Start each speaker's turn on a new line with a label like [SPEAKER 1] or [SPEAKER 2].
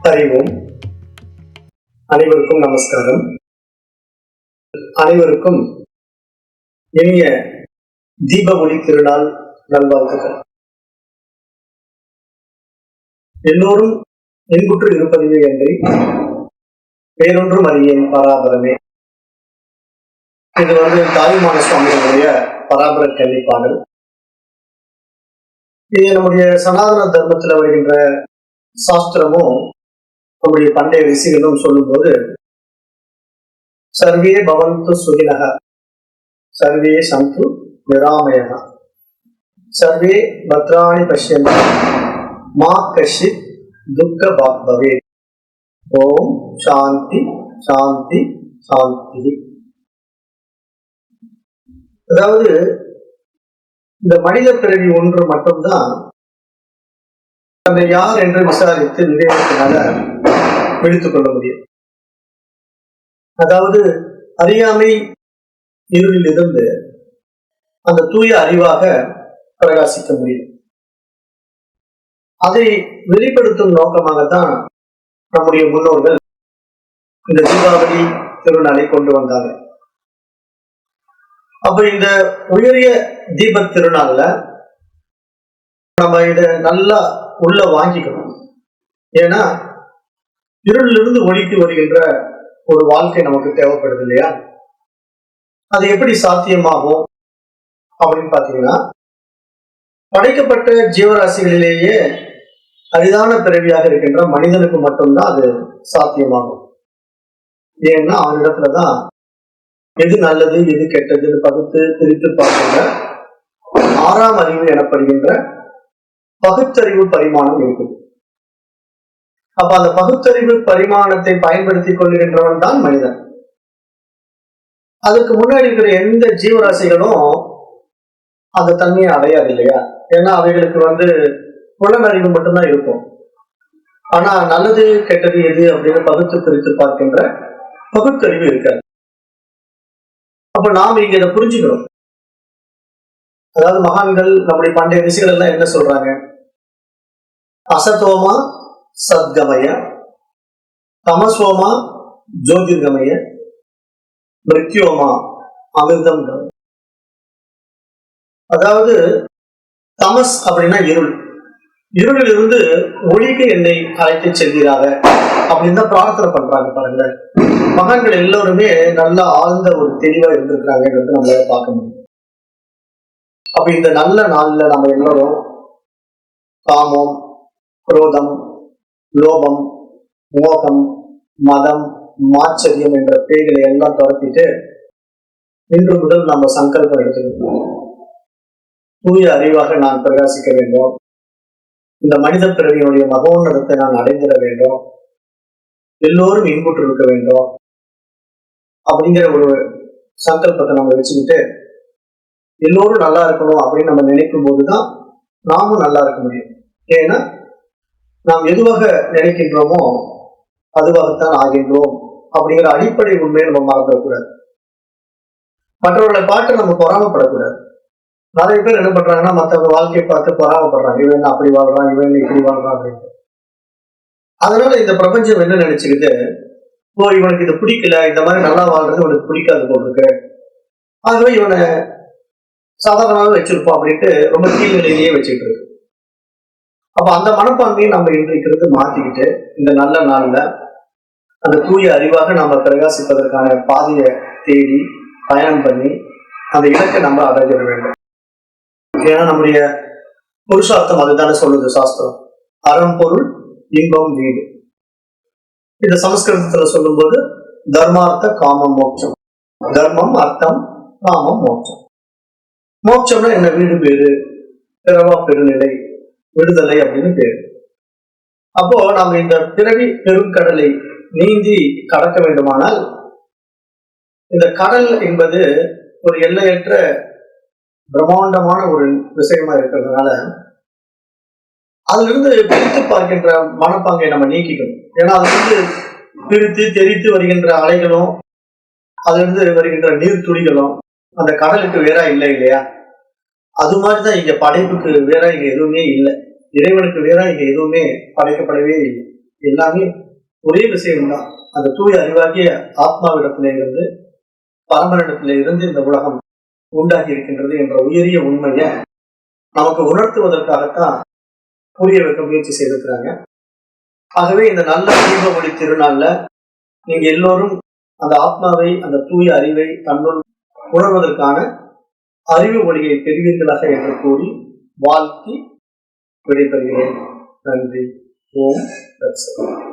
[SPEAKER 1] அறிவோம். அனைவருக்கும் நமஸ்காரம். அனைவருக்கும் இனிய தீப ஒளி திருநாள் நல்வாழ்த்துக்கள். எல்லோரும் இன்புற்று இருப்பதில்லை என்று வேறொன்றும் அறியேன் பராபரமே. இது தாயுமான சுவாமிகளுடைய பராபர கல்வி பாடல். இது நம்முடைய சனாதன தர்மத்தில் வருகின்ற சாஸ்திரமும் நம்முடைய பண்டைய ரிஷிகளும் சொல்லும்போது, சர்வே பவந்து சுகினக சர்வே சந்து நிராமயக சர்வே பத்ராணி பஷ்யந்த மா கஷித் துக்க பாக்பவே. ஓம் சாந்தி சாந்தி சாந்தி. அதாவது இந்த மனித பிறவி ஒன்று மட்டும்தான் தன்னை யார் என்று விசாரித்து விவேகத்தினால விழித்துக் கொள்ள முடியும். அதாவது அறியாமை இருளில் இருந்து அந்த தூய அறிவாக பிரகாசிக்க முடியும். அதை வெளிப்படுத்தும் நோக்கமாகத்தான் நம்முடைய முன்னோர்கள் இந்த தீபாவளி திருநாளை கொண்டு வந்தாங்க. அப்ப இந்த உயரிய தீப திருநாள்ல நம்ம இத நல்லா உள்ள வாங்கிக்கணும். ஏன்னா இருளிலிருந்து ஒளிக்கு வருகின்ற ஒரு வாழ்க்கை நமக்கு தேவைப்படுது இல்லையா? அது எப்படி சாத்தியமாகும் அப்படின்னு பாத்தீங்கன்னா, படைக்கப்பட்ட ஜீவராசிகளிலேயே அரிதான பிறவியாக இருக்கின்ற மனிதனுக்கு மட்டும்தான் அது சாத்தியமாகும். ஏன்னா அவனிடத்துலதான் எது நல்லது எது கெட்டதுன்னு பகுத்து பிரித்து பார்க்கின்ற ஆறாம் அறிவு எனப்படுகின்ற பகுத்தறிவு பரிமாணம் இருக்குது. அப்ப அந்த பகுத்தறிவு பரிமாணத்தை பயன்படுத்திக் கொள்கின்றவன் தான் மனிதன். அதுக்கு முன்னாடி இருக்கிற எந்த ஜீவராசிகளும் அந்த தன்மையை அடையாது இல்லையா? ஏன்னா அவைகளுக்கு புலனறிவு மட்டும்தான் இருக்கும். ஆனா நல்லது கெட்டது எது அப்படின்னு பகுத்து பிரித்து பார்க்கின்ற பகுத்தறிவு இருக்காது. அப்ப நாம இங்க இதை புரிஞ்சுக்கணும். அதாவது மகான்கள் நம்முடைய பண்டைய ரிஷிகள் எல்லாம் என்ன சொல்றாங்க? அசதோமா சத்கமய, தமசோமா ஜோதிர்கமய, மிருத்யோமா அமிர்தம் கமய. அதாவது தமஸ் அப்படின்னா இருள், இருளில் இருந்து ஒளிக்கு என்னை அழைத்து செல்கிறாங்க அப்படின்னு தான் பிரார்த்தனை பண்றாங்க. பாருங்க, மகான்கள் எல்லோருமே நல்ல ஆழ்ந்த ஒரு தெளிவா இருந்திருக்கிறாங்கிறது நம்மளால பார்க்க முடியும். அப்ப இந்த நல்ல நாள்ல நம்ம எல்லோரும் காமம், குரோதம், லோபம், மோகம், மதம், மாச்சரியம் என்ற பேய்களை எல்லாம் துரத்திட்டு இன்று முதல் நம்ம சங்கல்பம் எடுத்துக்கணும். தூய அறிவாக நான் பிரகாசிக்க வேண்டும், இந்த மனித பிறவியினுடைய மகோன்னதத்தை நான் அடைந்திட வேண்டும், எல்லோரும் இன்புற்று இருக்க வேண்டும் அப்படிங்கிற ஒரு சங்கல்பத்தை நம்ம வச்சுக்கிட்டு எல்லோரும் நல்லா இருக்கணும் அப்படின்னு நம்ம நினைக்கும் போதுதான் நாமும் நல்லா இருக்க முடியும். ஏன்னா நாம் எதுவாக நினைக்கின்றோமோ அதுவாகத்தான் ஆகின்றோம் அப்படிங்கிற அடிப்படை உண்மையை நம்ம மறந்துடக்கூடாது. மற்றவர்களை பார்த்து நம்ம பொறாமப்படக்கூடாது. நிறைய பேர் என்ன பண்றாங்கன்னா, மற்றவங்க வாழ்க்கையை பார்த்து பொறாமப்படுறாங்க. இவன் அப்படி வாழ்றான், இவன் இப்படி வாழ்றான் அப்படின்ட்டு. அதனால இந்த பிரபஞ்சம் என்ன நினைச்சுக்கிட்டு, இவனுக்கு இது பிடிக்கல, இந்த மாதிரி நல்லா வாழ்றது இவனுக்கு பிடிக்காது போட்டிருக்கு, ஆகவே இவனை சாதாரணமாக வச்சிருப்போம் அப்படின்ட்டு ரொம்ப கீழ்நிலையிலேயே வச்சுக்கிட்டு இருக்கு. அப்ப அந்த மனப்பான்மையை நம்ம இன்றைக்கு மாத்திக்கிட்டு இந்த நல்ல நாள்ல அந்த தூய அறிவாக நம்ம பிரகாசிப்பதற்கான பாதையை தேடி பயணம் பண்ணி அந்த இலக்கை நம்ம அடைஞ்சிட வேண்டும். ஏன்னா நம்முடைய புருஷார்த்தம் அதுதானே சொல்லுது சாஸ்திரம். அறம், பொருள், இன்பம், வீடு. இந்த சமஸ்கிருதத்துல சொல்லும்போது தர்மார்த்த காமம் மோட்சம். தர்மம், அர்த்தம், காமம், மோட்சம். மோட்சம்னா என்ன? வீடு பேரு, பிறவா பெருநிலை, விடுதலை அப்படின்னு பேரு. அப்போ நாம இந்த பிறவி பெருங்கடலை நீந்தி கடக்க வேண்டுமானால் இந்த கடல் என்பது ஒரு எல்லையற்ற பிரம்மாண்டமான ஒரு விஷயமா இருக்கிறதுனால அதுல இருந்து பிரித்து பார்க்கின்ற மனப்பாங்கை நம்ம நீக்கிக்கணும். ஏன்னா அதுல பிரித்து தெரித்து வருகின்ற அலைகளும் அதுல இருந்து வருகின்ற நீர் துளிகளும் அந்த கடலுக்கு வேற இல்லை இல்லையா? அது மாதிரிதான் இங்க படைப்புக்கு வேற இங்க எதுவுமே இல்லை. இறைவனுக்கு வேற இங்க எதுவுமே படைக்கப்படவே இல்லை. எல்லாமே ஒரே விஷயம்தான். அந்த தூய அறிவாகிய ஆத்மாவிடத்திலே இருந்து, பரமனிடத்திலே இருந்து இந்த உலகம் உண்டாகி இருக்கின்றது என்ற உயரிய உண்மையை நமக்கு உணர்த்துவதற்காகத்தான் புரிய வைக்க முயற்சி செய்திருக்கிறாங்க. ஆகவே இந்த நல்ல தீப ஒளி திருநாள்ல நீங்க எல்லோரும் அந்த ஆத்மாவை, அந்த தூய அறிவை தன்னுள் உணர்வதற்கான அறிவு ஒளியை பெறுவீர்களாக என்று கூறி வாழ்த்தி விடைபெறுகிறேன். நன்றி. ஓம் தத்சத்.